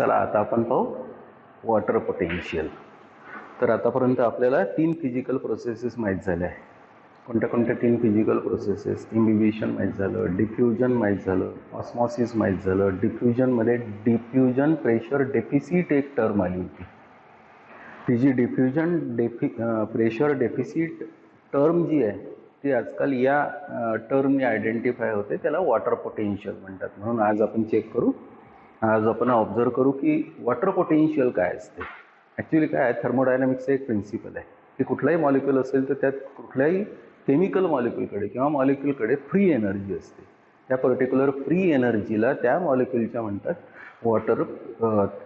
चला आता आपण पाहू वॉटर पोटेन्शियल. तर आतापर्यंत आपल्याला 3 फिजिकल प्रोसेसेस माहीत झाल्या आहे. कोणत्या कोणत्या 3 फिजिकल प्रोसेसेस? इम्बिबिशन माहीत झालं, डिफ्युजन माहीत झालं, ऑस्मॉसिस माहीत झालं. डिफ्युजनमध्ये डिफ्युजन प्रेशर डेफिसिट एक टर्म आली होती. ती जी डिफ्युजन प्रेशर डेफिसिट टर्म जी आहे ती आजकाल या टर्मने आयडेंटिफाय होते, त्याला वॉटर पोटेन्शियल म्हणतात. म्हणून आज आपण चेक करू, आज आपण ऑब्झर्व करू की वॉटर पोटेन्शियल काय असते. ॲक्च्युली काय आहे, थर्मोडायनॅमिक्सचं एक प्रिन्सिपल आहे की कुठलाही मॉलिक्यूल असेल तर त्यात कुठल्याही केमिकल मॉलिक्यूलकडे किंवा मॉलिक्यूलकडे फ्री एनर्जी असते. त्या पर्टिक्युलर फ्री एनर्जीला त्या मॉलिक्यूलच्या म्हणतात वॉटर,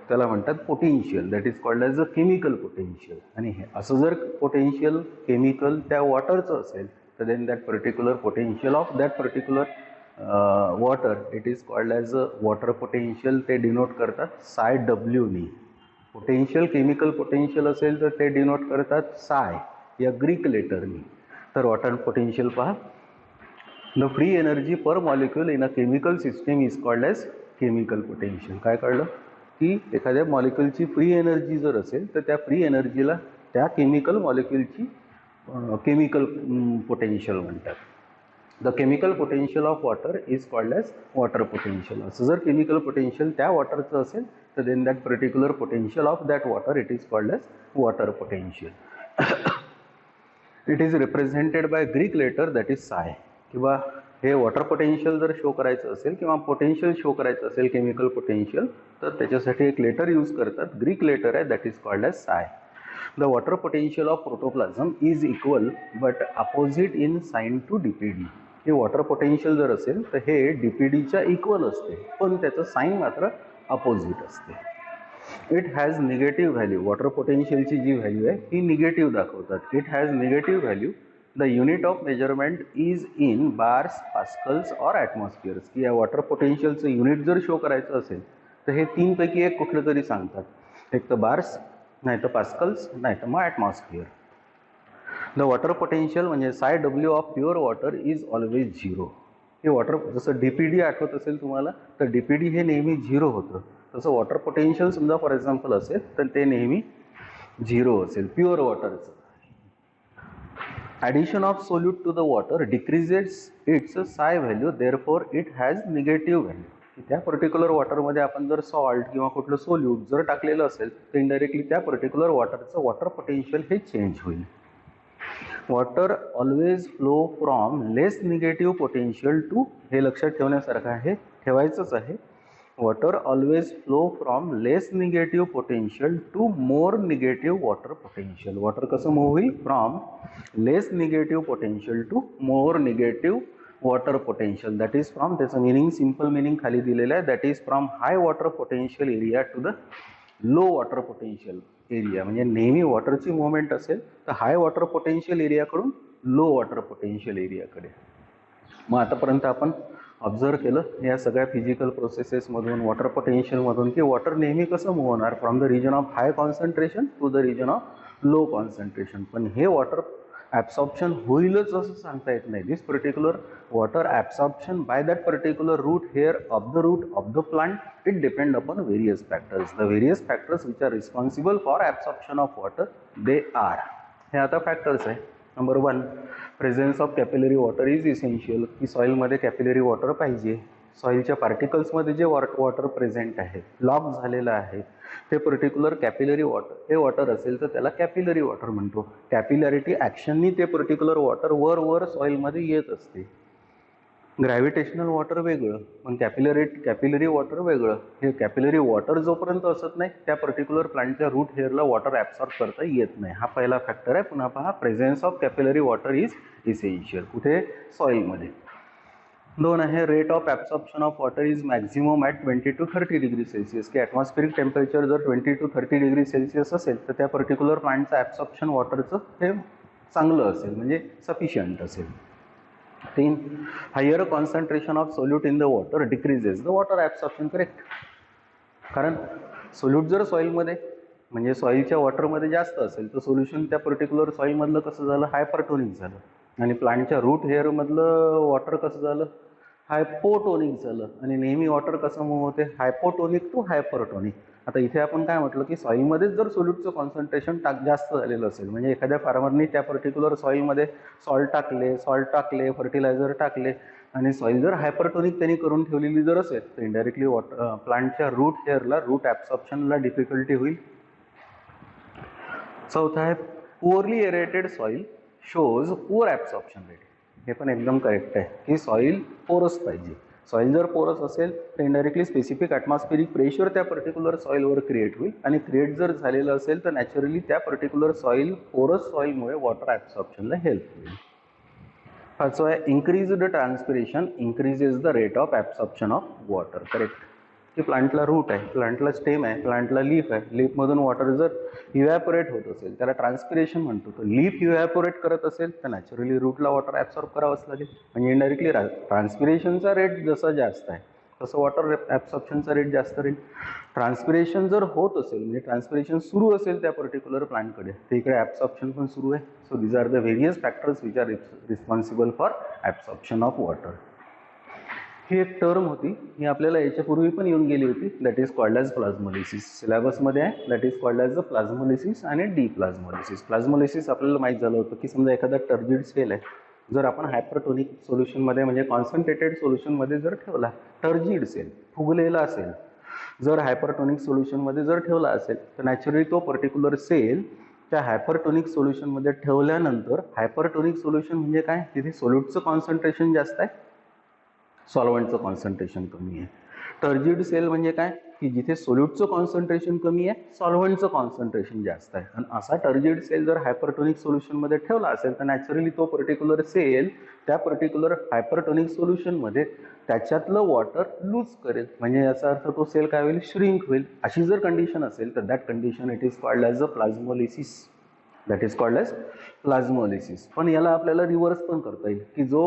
त्याला म्हणतात potential. That is called as a chemical potential. आणि हे असं जर पोटेन्शियल केमिकल त्या वॉटरचं असेल तर then that particular potential of that particular water it is called as a water potential. ते डिनोट करतात साय डब्ल्यूनी. पोटेन्शियल केमिकल पोटेन्शियल असेल तर ते डिनोट करतात साय या ग्रीक लेटरनी. तर वॉटर पोटेन्शियल पहा, the free energy per molecule in a chemical system is called as chemical potential. काय कळलं की एखाद्या मॉलिक्यूलची फ्री एनर्जी जर असेल तर त्या फ्री एनर्जीला त्या केमिकल मॉलिक्यूलची केमिकल पोटेन्शियल म्हणतात. The chemical potential of water is called as water potential. असं जर केमिकल पोटेन्शियल त्या वॉटरचं असेल तर then that particular potential of that water it is called as water potential. It is represented by Greek letter that is psi. किंवा हे water potential जर show करायचं असेल किंवा पोटेन्शियल शो करायचं असेल केमिकल पोटेन्शियल तर त्याच्यासाठी एक लेटर यूज करतात, ग्रीक लेटर आहे, that is called as psi. The water potential of protoplasm is equal but opposite in sign to DPD. हे वॉटर पोटेन्शियल जर असेल तर हे डीपीडीच्या इक्वल असते, पण त्याचं साईन मात्र अपोजिट असते. It has negative value. Water पोटेन्शियलची जी व्हॅल्यू आहे ही निगेटिव्ह दाखवतात. It has negative value. The unit of measurement is in bars, pascals और ॲटमॉस्फिअर्स. की या वॉटर पोटेन्शियलचं युनिट जर शो करायचं असेल तर हे 3 पैकी एक कुठलं तरी सांगतात. एक तर बार्स, नाही तर पास्कल्स, नाही तर मग ॲटमॉस्फिअर. द वॉटर पोटेन्शियल म्हणजे साय W of pure water is always zero. हे वॉटर, जसं डीपीडी आठवत असेल तुम्हाला तर डीपीडी हे नेहमी झिरो होतं, तसं वॉटर पोटेन्शियल समजा फॉर एक्झाम्पल असेल तर ते नेहमी झिरो असेल प्युअर वॉटरचं. Addition of solute to the water decreases its psi value, therefore it has negative value. त्या पर्टिक्युलर वॉटरमध्ये आपण जर सॉल्ट किंवा कुठलं सोल्यूट जर टाकलेलं असेल तर इनडायरेक्टली त्या पर्टिक्युलर वॉटरचं वॉटर पोटेन्शियल हे चेंज होईल. Water always flow from less negative potential to, हे लक्षात ठेवण्यासारखं आहे, ठेवायचंच आहे. Water always flow from less negative potential to more negative water potential. Water कसं मूव्ह होईल? From less negative potential to more negative water potential. That is from, त्याचं meaning simple meaning खाली दिलेलं आहे, that is from high water potential area to the low water potential area. म्हणजे नेहमी वॉटरची movement असेल तर हाय वॉटर पोटेन्शियल एरियाकडून लो वॉटर पोटेन्शियल एरियाकडे. मग आतापर्यंत आपण ऑब्झर्व केलं या सगळ्या फिजिकल प्रोसेसेसमधून, वॉटर पोटेन्शियलमधून की वॉटर नेहमी कसं मूव्ह होणार from the region of high concentration to the region of low concentration. पण हे वॉटर ॲब्सॉर्प्शन होईलच असं सांगता येत नाही. This particular water absorption by that particular root hair of the root of the plant it depend upon various factors. The various factors which are responsible for absorption of water they are. हे आता factors आहे. Number 1, presence of capillary water is essential. की सॉईलमध्ये capillary water पाहिजे. सॉईलच्या पार्टिकल्समध्ये जे water present आहे, lock झालेलं आहे, ते पर्टिक्युलर कॅपिलरी वॉटर, हे वॉटर असेल तर त्याला कॅपिलरी वॉटर म्हणतो. कॅपिलॅरिटी ॲक्शननी ते पर्टिक्युलर वॉटर वर सॉईलमध्ये येत असते. ग्रॅव्हिटेशनल वॉटर वेगळं, पण कॅपिलरी वॉटर वेगळं. हे कॅपिलरी वॉटर जोपर्यंत असत नाही त्या पर्टिक्युलर प्लांटच्या रूट हेअरला वॉटर ॲब्सॉर्ब करता येत नाही. हा पहिला फॅक्टर आहे. पुन्हा पहा, presence of capillary water is essential. कुठे? सॉईलमध्ये. 2 आहे, rate of absorption of water is maximum at 20 to 30 degree Celsius. की ॲटमॉस्फेरिक टेम्परेचर जर 20 to 30 डिग्री सेल्सिअस असेल तर त्या पर्टिक्युलर प्लांटचं ॲब्सॉर्प्शन वॉटरचं हे चांगलं असेल, म्हणजे सफिशियंट असेल. 3, higher concentration of solute in the water decreases the water absorption. Correct. कारण सोल्यूट जर सॉईलमध्ये म्हणजे सॉईलच्या वॉटरमध्ये जास्त असेल तर सोल्युशन त्या पर्टिक्युलर सॉईलमधलं कसं झालं? हायपरटोनिक झालं. आणि प्लांटच्या रूट हेअरमधलं वॉटर कसं झालं? हायपोटोनिक झालं आणि नेहमी वॉटर कसं मूव्ह होते, हायपोटोनिक टू हायपरटोनिक. आता इथे आपण काय म्हटलं की सॉईलमध्येच जर सोल्यूटचं कॉन्सन्ट्रेशन जास्त झालेलं असेल, म्हणजे एखाद्या फार्मरनी त्या पर्टिक्युलर सॉईलमध्ये सॉल्ट टाकले, फर्टिलायझर टाकले आणि सॉईल जर हायपरटोनिक त्यांनी करून ठेवलेली जर असेल तर इनडायरेक्टली वॉटर प्लांटच्या रूट हेअरला, रूट ॲब्सॉर्प्शनला डिफिकल्टी होईल. चौथा आहे poorly aerated soil shows poor absorption rate. हे पण एकदम करेक्ट आहे की सॉईल पोरस पाहिजे. सॉईल जर पोरस असेल तर इनडायरेक्टली स्पेसिफिक ॲटमॉस्फेरिक प्रेशर त्या पर्टिक्युलर सॉईलवर क्रिएट होईल आणि क्रिएट जर झालेलं असेल तर नॅचरली त्या पर्टिक्युलर सॉईल, पोरस सॉईलमुळे वॉटर ॲब्सॉर्प्शनला हेल्प होईल. पाचवा आहे increased transpiration increases the rate of absorption of water. Correct. की प्लांटला रूट आहे, प्लांटला स्टेम आहे, प्लांटला लीफ आहे. लीफमधून वॉटर जर इव्हॅपोरेट होत असेल त्याला ट्रान्सपिरेशन म्हणतो. तर लीफ इव्हॅपोरेट करत असेल तर नॅचरली रूटला वॉटर ॲब्सॉर्ब करावंच लागेल. म्हणजे इनडायरेक्टली ट्रान्सपिरेशनचा रेट जसा जास्त आहे तसं वॉटर ॲब्सॉर्प्शनचा रेट जास्त राहील. ट्रान्सपिरेशन जर होत असेल म्हणजे ट्रान्सपिरेशन सुरू असेल त्या पर्टिक्युलर प्लांटकडे तर इकडे ॲब्सॉर्प्शन पण सुरू आहे. So these are the various factors which are responsible for absorption of water. ही एक टर्म होती, ही आपल्याला याच्यापूर्वी पण येऊन गेली होती. That is called as plasmolysis. सिलेबसमध्ये आहे. That is called as the plasmolysis आणि डिप्लाझ्मोलिसिस. प्लाझ्मोलिसिस आपल्याला माहीत झालं होतं की समजा एखादा टर्जिड सेल आहे, जर आपण हायपरटोनिक सोल्युशनमध्ये म्हणजे कॉन्सन्ट्रेटेड सोल्युशनमध्ये जर ठेवला, टर्जिड सेल फुगलेला असेल, जर हायपरटोनिक सोल्युशनमध्ये जर ठेवला असेल तर नॅचरली तो पर्टिक्युलर सेल त्या हायपरटोनिक सोल्युशनमध्ये ठेवल्यानंतर, हायपरटोनिक सोल्युशन म्हणजे काय, तिथे सोल्यूटचं कॉन्सन्ट्रेशन जास्त आहे, सॉल्वंटचं कॉन्सन्ट्रेशन कमी आहे. टर्जिड सेल म्हणजे काय की जिथे सोल्यूटचं कॉन्सन्ट्रेशन कमी आहे, सॉल्वंटचं कॉन्सन्ट्रेशन जास्त आहे. आणि असा टर्जिड सेल जर हायपरटोनिक सोल्युशनमध्ये ठेवला असेल तर नॅचरली तो पर्टिक्युलर सेल त्या पर्टिक्युलर हायपरटोनिक सोल्युशनमध्ये त्याच्यातलं वॉटर लूज करेल. म्हणजे याचा अर्थ तो सेल काय होईल, श्रिंक होईल. अशी जर कंडिशन असेल तर that condition it is called as a plasmolysis. That is called as plasmolysis. पण याला आपल्याला रिव्हर्स पण करता येईल की जो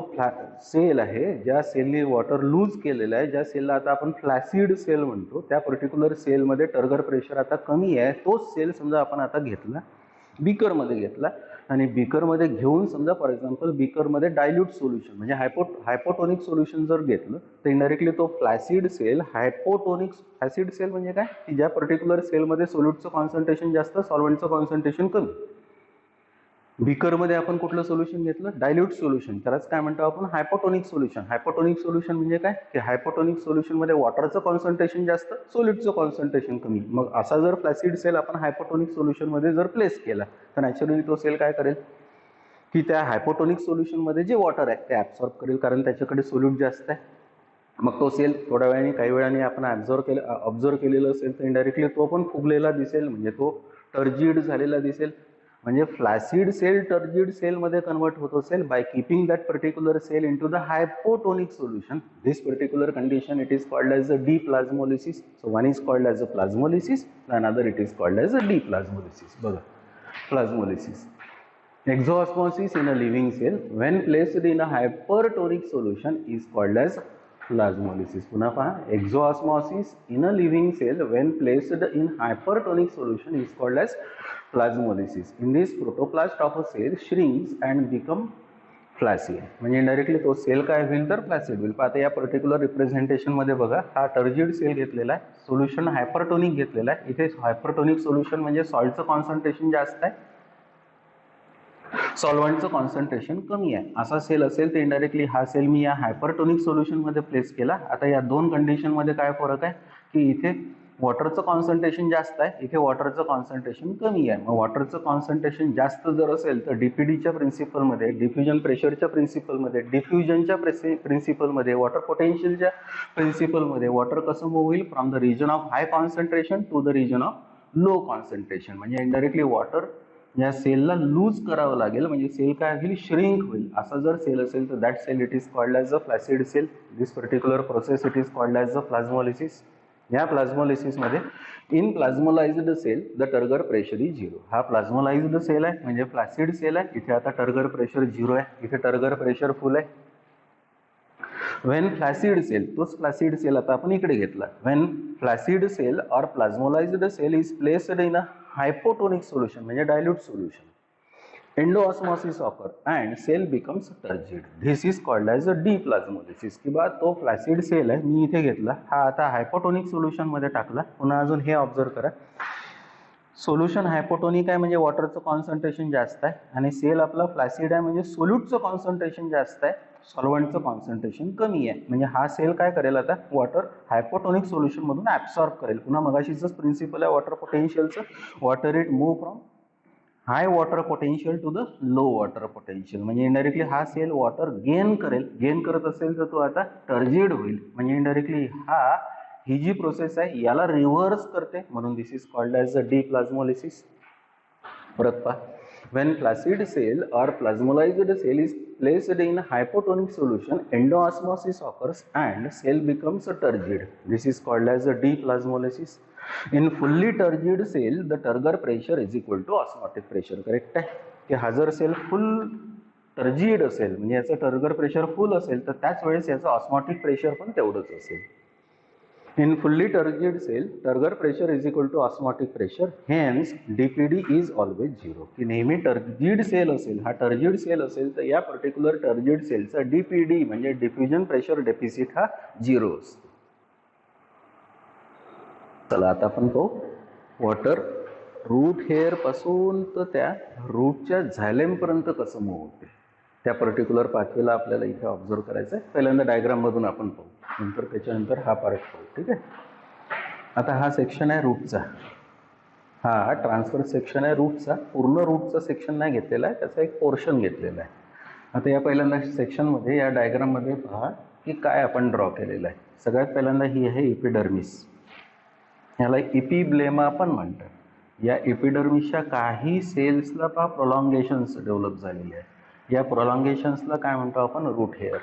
सेल आहे, ज्या सेलने वॉटर लूज केलेलं आहे, ज्या सेलला आता आपण फ्लॅसिड सेल म्हणतो, त्या पर्टिक्युलर सेलमध्ये टर्गर प्रेशर आता कमी आहे, तोच सेल समजा आपण आता घेतला, बीकरमध्ये घेतला आणि बीकरमध्ये घेऊन समजा फॉर एक्झाम्पल बीकरमध्ये डायल्यूट सोल्युशन म्हणजे हायपोटोनिक सोल्युशन जर घेतलं तर इनडायरेक्टली तो फ्लॅसिड सेल हायपोटोनिक, फ्लॅसिड सेल म्हणजे काय की ज्या पर्टिक्युलर सेलमध्ये सोल्यूटचं कॉन्सन्ट्रेशन जास्त, सॉल्वंटचं कॉन्सन्ट्रेशन कमी. बीकरमध्ये आपण कुठलं सोल्युशन घेतलं, डायल्यूट सोल्युशन, त्यालाच काय म्हणतो आपण, हायपोटोनिक सोल्युशन. हायपोटोनिक सोल्युशन म्हणजे काय की हायपोटोनिक सोल्युशनमध्ये वॉटरचं कॉन्सन्ट्रेशन जास्त, सोल्यूटचं कॉन्सन्ट्रेशन कमी. मग असा जर फ्लॅसिड सेल आपण हायपोटोनिक सोल्युशनमध्ये जर प्लेस केला तर नॅचरली तो सेल काय करेल की त्या हायपोटोनिक सोल्युशनमध्ये जे वॉटर आहे ते ॲब्सॉर्ब करेल, कारण त्याच्याकडे सोल्यूट जास्त आहे. मग तो सेल थोड्या वेळाने, काही वेळाने आपण ऑब्झर्व केलेलं असेल तर इनडायरेक्टली तो पण फुगलेला दिसेल, म्हणजे तो टर्जिड झालेला दिसेल. म्हणजे फ्लॅसिड सेल टर्जिड सेलमध्ये कन्वर्ट होत असेल by keeping that particular cell into the hypotonic solution. This particular condition it is called as a deplasmolysis. So one is called as a plasmolysis, another it is called as a deplasmolysis. बघा, plasmolysis. Exosmosis in a living cell when placed in a hypertonic solution is called as plasmolysis. पुन्हा पहा, exosmosis in a living cell when placed in hypertonic solution is called as plasmolysis. In this, protoplast of a cell shrinks and become फ्लॅसिड. म्हणजे indirectly तो sale काय होईल तर फ्लॅसिड होईल. आता या पर्टिक्युलर रिप्रेझेंटेशनमध्ये बघा, हा टर्जिड सेल घेतलेला आहे, सोल्युशन हायपरटोनिक घेतलेला आहे. इथे हायपरटोनिक सोल्युशन म्हणजे सॉल्टचं कॉन्सन्ट्रेशन जास्त आहे, सॉल्वंटचं कॉन्सन्ट्रेशन कमी आहे. असा सेल असेल तर इनडायरेक्टली हा सेल मी या हायपरटोनिक सोल्युशनमध्ये प्लेस केला. आता या दोन कंडिशनमध्ये काय फरक आहे की इथे वॉटरचं कॉन्सन्ट्रेशन जास्त आहे, इथे वॉटरचं कॉन्सन्ट्रेशन कमी आहे. मग वॉटरचं कॉन्सन्ट्रेशन जास्त जर असेल तर डीपीडीच्या प्रिन्सिपलमध्ये, डिफ्युजन प्रेशरच्या प्रिन्सिपलमध्ये, डिफ्युजनच्या प्रिन्सिपलमध्ये, वॉटर पोटेन्शियलच्या प्रिन्सिपलमध्ये वॉटर कसं मूव्ह होईल from the region of high concentration to the region of low concentration. म्हणजे इनडायरेक्टली वॉटर या सेलला लूज करावं लागेल, म्हणजे सेल काय होईल, श्रिंक होईल. असा जर सेल असेल तर that cell it is called as a flaccid cell. This particular process it is called as a plasmolysis. या प्लाझ्मोलिसिसमध्ये in plasmolysed cell the turgor pressure is 0. हा प्लाझ्मोलाइज्ड सेल आहे म्हणजे फ्लॅसिड सेल आहे. इथे आता टर्गर प्रेशर 0 आहे, इथे टर्गर प्रेशर फुल आहे. व्हेन फ्लॅसिड सेल, तोच फ्लॅसिड सेल आता आपण इकडे घेतला. When flaccid cell or plasmolysed cell is placed in a hypotonic solution म्हणजे dilute solution, endosmosis occur and cell becomes turgid. This is called as a deplasmolysis. किंवा तो फ्लॅसिड sale आहे, मी इथे घेतला, हा आता हायपोटोनिक सोल्युशनमध्ये टाकला. पुन्हा अजून हे ऑब्झर्व करा, सोल्युशन हायपोटोनिक आहे म्हणजे वॉटरचं कॉन्सन्ट्रेशन जास्त आहे, आणि सेल आपला फ्लॅसिड आहे म्हणजे सोल्यूटचं कॉन्सन्ट्रेशन जास्त आहे, सॉल्व्हंटचं कॉन्सन्ट्रेशन कमी आहे. म्हणजे हा सेल काय करेल, आता वॉटर हायपोटोनिक सोल्युशनमधून ॲब्सॉर्ब करेल. पुन्हा मगाशीच प्रिन्सिपल आहे वॉटर पोटेन्शियलचं, water it move from high water potential to the low water potential. म्हणजे इनडायरेक्टली हा सेल वॉटर गेन करेल, गेन करत असेल तर तो आता टर्जिड होईल. म्हणजे इनडायरेक्टली ही जी प्रोसेस आहे याला रिव्हर्स करते, म्हणून दिस इज कॉल्ड ॲज अ डिप्लाझ्मोलिसिस. परत पहा, when flaccid cell or plasmolized cell is placed in hypotonic solution, endoosmosis occurs and cell becomes turgid. This is called as a deplasmolysis. In fully turgid cell, the turgor pressure is equal to osmotic pressure. Correct आहे की हा जर sale फुल turgid असेल म्हणजे याचं turgor pressure फुल असेल तर त्याच वेळेस याचं ऑस्मॉटिक प्रेशर पण तेवढंच असेल. In fully turgid cell, turgor pressure is equal to osmotic pressure. Hence, DPD is always 0. की नेहमी टर्जिड सेल असेल, हा टर्जिड सेल असेल तर या पर्टिक्युलर टर्जिड सेलचा DPD म्हणजे डिफ्युजन प्रेशर डेफिसिट हा 0 असतो. चला आता आपण पाहू वॉटर रूट हेअर पासून तर त्या रूटच्या झायलेम पर्यंत कसं मूव्ह होते. त्या पर्टिक्युलर पाथवेला आपल्याला इथे ऑब्झर्व करायचं आहे. पहिल्यांदा डायग्राम मधून आपण पाहू, नंतर त्याच्यानंतर हा पार्ट पाहू. ठीक आहे. आता हा सेक्शन आहे रूटचा, हा ट्रान्सफर सेक्शन आहे रूटचा. पूर्ण रूटचा सेक्शन नाही घेतलेला आहे, त्याचा एक पोर्शन घेतलेला आहे. आता या पहिल्यांदा सेक्शनमध्ये या डायग्राममध्ये पहा की काय आपण ड्रॉ केलेलं आहे. सगळ्यात पहिल्यांदा ही आहे इपिडर्मिस, याला इपिब्लेमा पण म्हणतात. या इपिडर्मिसच्या काही सेल्सला पहा प्रोलॉंगेशन्स डेव्हलप झालेले आहे. या प्रोलॉंगेशन्सला काय म्हणतो आपण, रूट हेअर.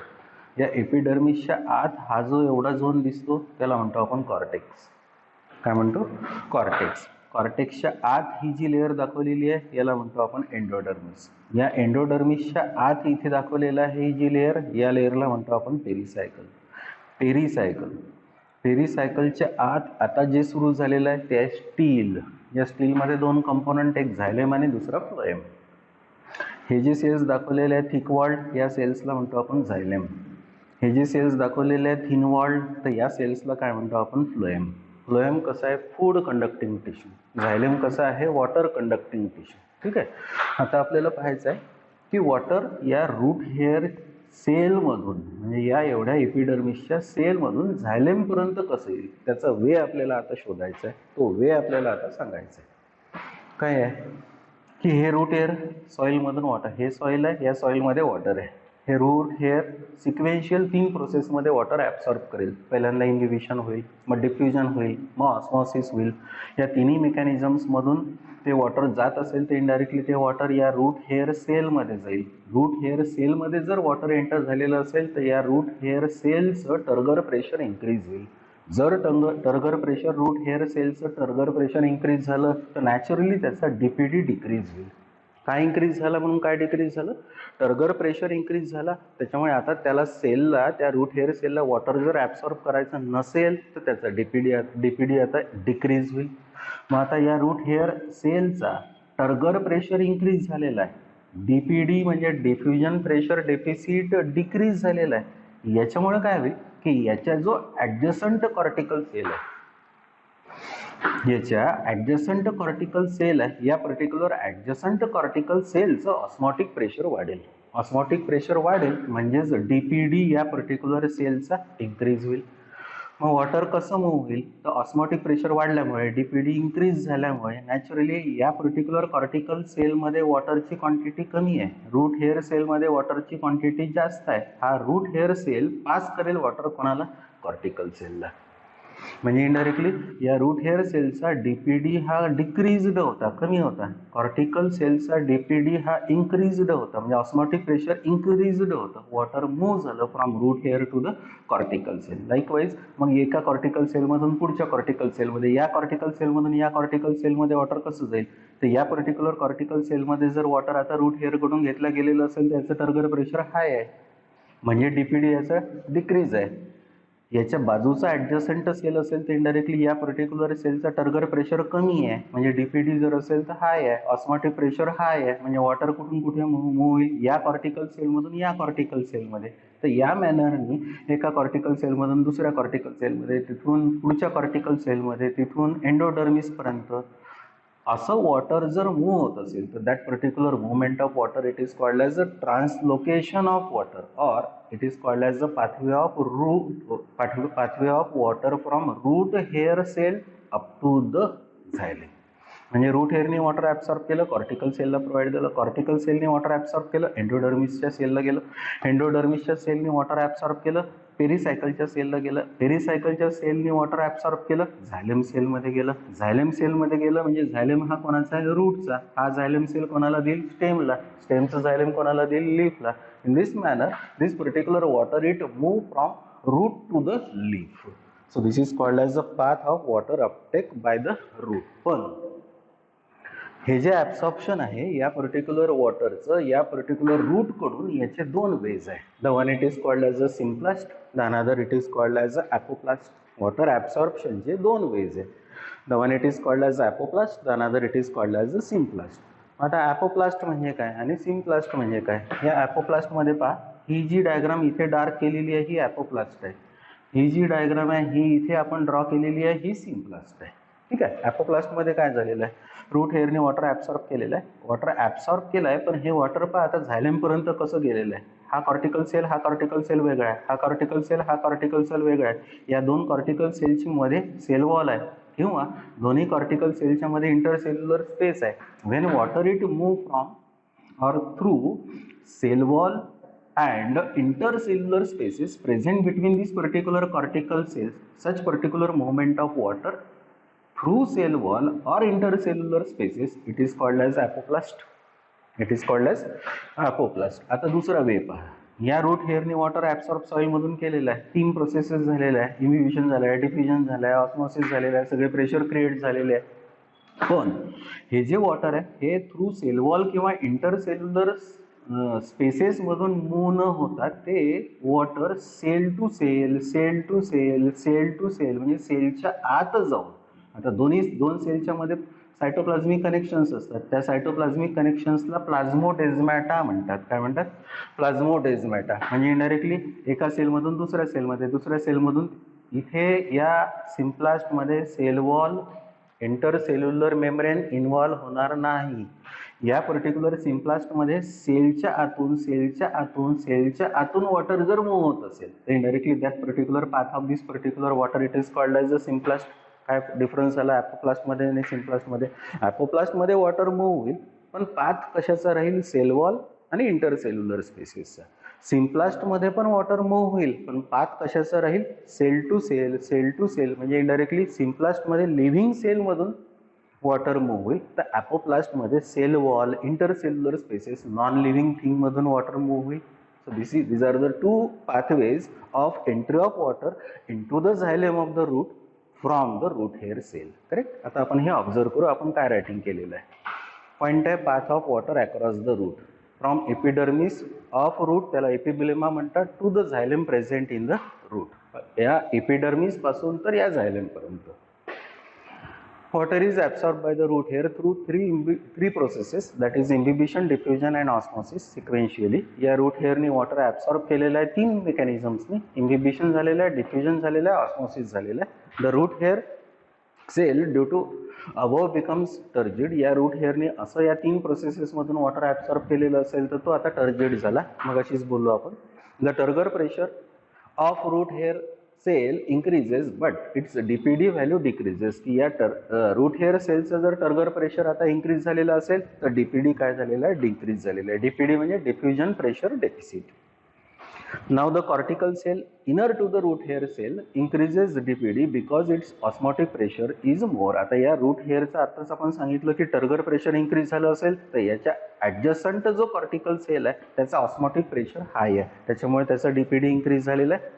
या एपिडर्मिसच्या आत हा जो एवढा झोन दिसतो त्याला म्हणतो आपण कॉर्टेक्स. काय म्हणतो, कॉर्टेक्स. कॉर्टेक्सच्या आत ही जी लेअर दाखवलेली आहे याला म्हणतो आपण एंडोडर्मिस. या एंडोडर्मिसच्या आत इथे दाखवलेला आहे ही जी लेअर, या लेअरला म्हणतो आपण पेरिसायकल. पेरिसायकलच्या आत आता जे सुरू झालेलं आहे ते आहे स्टील. या स्टीलमध्ये दोन कंपोनंट, एक झायलेम आणि दुसरा फ्लोएम. हे जे सेल्स दाखवलेले आहेत थिक वॉल्ड, या सेल्सला म्हणतो आपण झायलेम. हे जे सेल्स दाखवलेले आहेत थिन वॉल्ड, तर या सेल्सला काय म्हणतो आपण, फ्लोएम. फ्लोएम कसं आहे, फूड कंडक्टिंग टिश्यू. झायलेम कसं आहे, वॉटर कंडक्टिंग टिश्यू. ठीक आहे. आता आपल्याला पाहायचं आहे की वॉटर या रूट हेअर सेलमधून म्हणजे या एवढ्या एपिडर्मिसच्या सेलमधून झायलेमपर्यंत कसं येईल, त्याचा वे आपल्याला आता शोधायचा आहे. तो वे आपल्याला आता सांगायचा आहे. काय आहे की हे रूट हेअर सॉईलमधून वॉटर, हे सॉईल आहे, या सॉईलमध्ये वॉटर आहे. हे रूट हेअर सिक्वेन्शियल 3 प्रोसेसमध्ये वॉटर ॲब्सॉर्ब करेल. पहिल्यांदा इन्हिबिशन होईल, मग डिफ्युजन होईल, मग ऑस्मॉसिस होईल. या तिन्ही मेकॅनिझम्समधून ते वॉटर जात असेल तर इनडायरेक्टली ते वॉटर या रूट हेअर सेलमध्ये जाईल. रूट हेअर सेलमध्ये जर वॉटर एंटर झालेलं असेल तर या रूट हेअर सेलचं टर्गर प्रेशर इन्क्रीज होईल. जर टर्गर प्रेशर रूट हेअर सेलचं टर्गर प्रेशर इन्क्रीज झालं तर नॅचरली त्याचा DPD डिक्रीज होईल. काय इन्क्रीज झाला म्हणून काय डिक्रीज झालं, टर्गर प्रेशर इन्क्रीज झाला. त्याच्यामुळे आता त्याला सेलला, त्या रूट हेअर सेलला वॉटर जर ॲब्सॉर्ब करायचं नसेल तर त्याचा DPD आता डिक्रीज होईल. मग आता या रूट हेअर सेलचा टर्गर प्रेशर इन्क्रीज झालेला आहे, DPD म्हणजे डिफ्युजन प्रेशर डेफिसिट डिक्रीज झालेला आहे. याच्यामुळे काय होईल की याच्या जो ॲडजसंट कॉर्टिकल सेल आहे, याच्या ॲडजसंट कॉर्टिकल सेल आहे, या पर्टिक्युलर ॲडजसंट कॉर्टिकल सेलचं ऑस्मॉटिक प्रेशर वाढेल. ऑस्मॉटिक प्रेशर वाढेल म्हणजेच DPD या पर्टिक्युलर सेलचा इन्क्रीज होईल. मग वॉटर कसं मूव्ह होईल तर ऑस्मॉटिक प्रेशर वाढल्यामुळे, DPD इन्क्रीज झाल्यामुळे नॅचरली या पर्टिक्युलर कॉर्टिकल सेलमध्ये वॉटरची क्वांटिटी कमी आहे, रूट हेअर सेलमध्ये वॉटरची क्वांटिटी जास्त आहे. हा रूट हेअर सेल पास करेल वॉटर कोणाला, कॉर्टिकल सेलला. म्हणजे इनडायरेक्टली या रूट हेअर सेलचा DPD हा डिक्रीज्ड होता, कमी होता. कॉर्टिकल सेलचा DPD हा इन्क्रीज्ड होता, म्हणजे ऑस्मॉटिक प्रेशर इन्क्रीज्ड होतं. वॉटर मूव्ह झालं from root hair to the cortical cell. Likewise मग एका कॉर्टिकल सेलमधून पुढच्या कॉर्टिकल सेलमध्ये, या कॉर्टिकल सेलमधून या कॉर्टिकल सेलमध्ये वॉटर कसं जाईल तर या पर्टिक्युलर कॉर्टिकल सेलमध्ये जर वॉटर आता रूट हेअरकडून घेतलं गेलेलं असेल तर याचं टर्गर प्रेशर हाय आहे, म्हणजे DPD याचा डिक्रीज आहे. याच्या बाजूचा ॲडजसंट सेल असेल तर इनडायरेक्टली या पर्टिक्युलर सेलचा टर्गर प्रेशर कमी आहे, म्हणजे डीपीडी जर असेल तर हाय आहे, ऑस्मॉटिक प्रेशर हाय आहे, म्हणजे वॉटर कुठून कुठे मूव्ह होईल, या कॉर्टिकल सेलमधून या कॉर्टिकल सेलमध्ये. तर या मॅनरनी एका कॉर्टिकल सेलमधून दुसऱ्या कॉर्टिकल सेलमध्ये, तिथून पुढच्या कॉर्टिकल सेलमध्ये, तिथून एंडोडर्मिसपर्यंत असं वॉटर जर मूव्ह होत असेल तर that particular movement of water it is called as a translocation of water, or it is called as a pathway of water from root hair cell up to the xylem. म्हणजे root हेअरने water absorb केलं, cortical सेलला provide केलं, cortical सेलने water absorb केलं, एंडोडर्मिसच्या सेलला गेलं, एंडोडर्मिसच्या सेलने वॉटर ॲब्सॉर्ब केलं, पेरिसायकलच्या सेलला गेलं, पेरिसायकलच्या सेलने वॉटर ॲब्सॉर्ब केलं, झायलेम सेलमध्ये गेलं, झायलेम सेलमध्ये गेलं म्हणजे झायलेम हा कोणाचा आहे, रूटचा. हा झायलेम सेल कोणाला देईल, स्टेमला, स्टेमचं झायलेम कोणाला देईल, लीफला. In this manner this particular water it move from root to the leaf. So this is called as a path of water uptake by the root. पण हे जे ॲब्सॉर्प्शन आहे या पर्टिक्युलर वॉटरचं या पर्टिक्युलर रूटकडून याचे दोन वेज आहे. The one it is called as a symplast, the another it is called as a apoplast. Water ॲब्सॉर्प्शनचे दोन वेज आहे. The one it is called as apoplast, the another it is called as a symplast. आता apoplast म्हणजे काय आणि symplast म्हणजे काय? या ॲपोप्लास्टमध्ये पहा, ही जी डायग्राम इथे डार्क केलेली आहे ही ॲपोप्लास्ट आहे. ही जी डायग्राम आहे ही इथे आपण ड्रॉ केलेली आहे ही सिम्प्लास्ट आहे. ठीक आहे. ॲपोप्लास्टमध्ये काय झालेलं आहे, रूट हेअरने वॉटर ॲब्सॉर्ब केलेलं आहे, वॉटर ॲब्सॉर्ब केलं आहे, पण हे वॉटर पहा आता झायलेमपर्यंत कसं गेलेलं आहे. हा कॉर्टिकल सेल हा कॉर्टिकल सेल वेगळा आहे, हा कॉर्टिकल सेल हा कॉर्टिकल सेल वेगळा आहे. या दोन कॉर्टिकल सेलची मध्ये सेल वॉल आहे किंवा दोन्ही कॉर्टिकल सेलच्या मध्ये इंटरसेल्युलर स्पेस आहे. When water it move from or through cell wall and intercellular spaces present between these particular cortical cells, such particular movement of water through cell wall or intercellular spaces, it is called as apoplast. It is called as apoplast. आता दुसरा वे पहा, या root हेअरने water absorb सॉइलमधून केलेलं आहे, तीन processes झालेल्या आहे, इम्बिबिशन झालं आहे, डिफ्युजन झालं आहे, ऑस्मॉसिस झालेलं आहे, सगळे प्रेशर क्रिएट झालेले आहे. पण हे जे वॉटर आहे हे थ्रू सेल वॉल किंवा इंटरसेल्युलर स्पेसेसमधून मूव्ह न होता ते water cell to cell, cell to cell, cell to cell म्हणजे सेलच्या आत जाऊन, आता दोन सेलच्या मध्ये सायटोप्लाझ्मिक कनेक्शन्स असतात, त्या सायटोप्लाझ्मिक कनेक्शन्सला प्लाझ्मोडेझमॅटा म्हणतात. काय म्हणतात? प्लाझ्मोडेझमॅटा. म्हणजे इनडायरेक्टली एका सेलमधून दुसऱ्या सेलमध्ये, दुसऱ्या सेलमधून इथे या सिम्प्लास्टमध्ये cell wall intercellular membrane involve होणार नाही. या पर्टिक्युलर सिम्प्लास्टमध्ये सेलच्या आतून वॉटर जर मूव्ह होत असेल तर indirectly that particular path of this particular water it is called as a symplast. काय डिफरन्स आला ॲपोप्लास्टमध्ये आणि सिम्प्लास्टमध्ये? ॲपोप्लास्टमध्ये वॉटर मूव्ह होईल पण पाथ कशाचा राहील? सेल वॉल आणि इंटरसेल्युलर स्पेसेसचा. सिम्प्लास्टमध्ये पण वॉटर मूव्ह होईल पण पाथ कशाचा राहील? Cell to cell, cell to cell म्हणजे इनडायरेक्टली सिम्प्लास्टमध्ये लिव्हिंग सेलमधून वॉटर मूव्ह होईल, तर ॲपोप्लास्टमध्ये cell wall, intercellular spaces, non living थिंगमधून वॉटर मूव्ह होईल. So these are the two pathways of entry of water into the xylem of the root from the root hair cell. Correct? आता आपण हे observe करू, आपण काय writing केलेलं आहे. पॉइंट आहे path of water across the root from epidermis of root, त्याला एपिबिलेमा म्हणतात, to the xylem present in the root. या एपिडर्मिस पासून तर या झायलेम पर्यंत water is absorbed by the root hair through three processes, that is imbibition, diffusion and osmosis sequentially. या root हेअरने water absorb केलेलं आहे तीन मेकॅनिझम्सनी. इम्बिबिशन झालेलं आहे, डिफ्युजन झालेलं आहे, ऑस्मोसिस झालेलं आहे. The root hair cell due to above becomes turgid. या रूट हेअरने असं या तीन प्रोसेसेसमधून वॉटर ॲब्सॉर्ब केलेलं असेल तर तो आता टर्जिड झाला. मग अशीच बोललो आपण. The turgor pressure of root hair cell increases but its DPD value decreases. की या रूट हेअर सेलचं जर टर्गर प्रेशर आता इंक्रीज झालेलं असेल तर डीपीडी काय झालेलं आहे? डिक्रीज झालेलं आहे. डीपीडी म्हणजे diffusion pressure deficit. Now the cortical cell inner to the root hair cell increases DPD because its osmotic pressure is more. आता या रूट हेअरचं आताच आपण सांगितलं की टर्गर प्रेशर इंक्रीज झालं असेल तर याच्या ॲडजस्टंट जो कॉर्टिकल सेल आहे त्याचा ऑस्मॉटिक प्रेशर हाय आहे, त्याच्यामुळे त्याचा डीपीडी इंक्रीज झालेला आहे.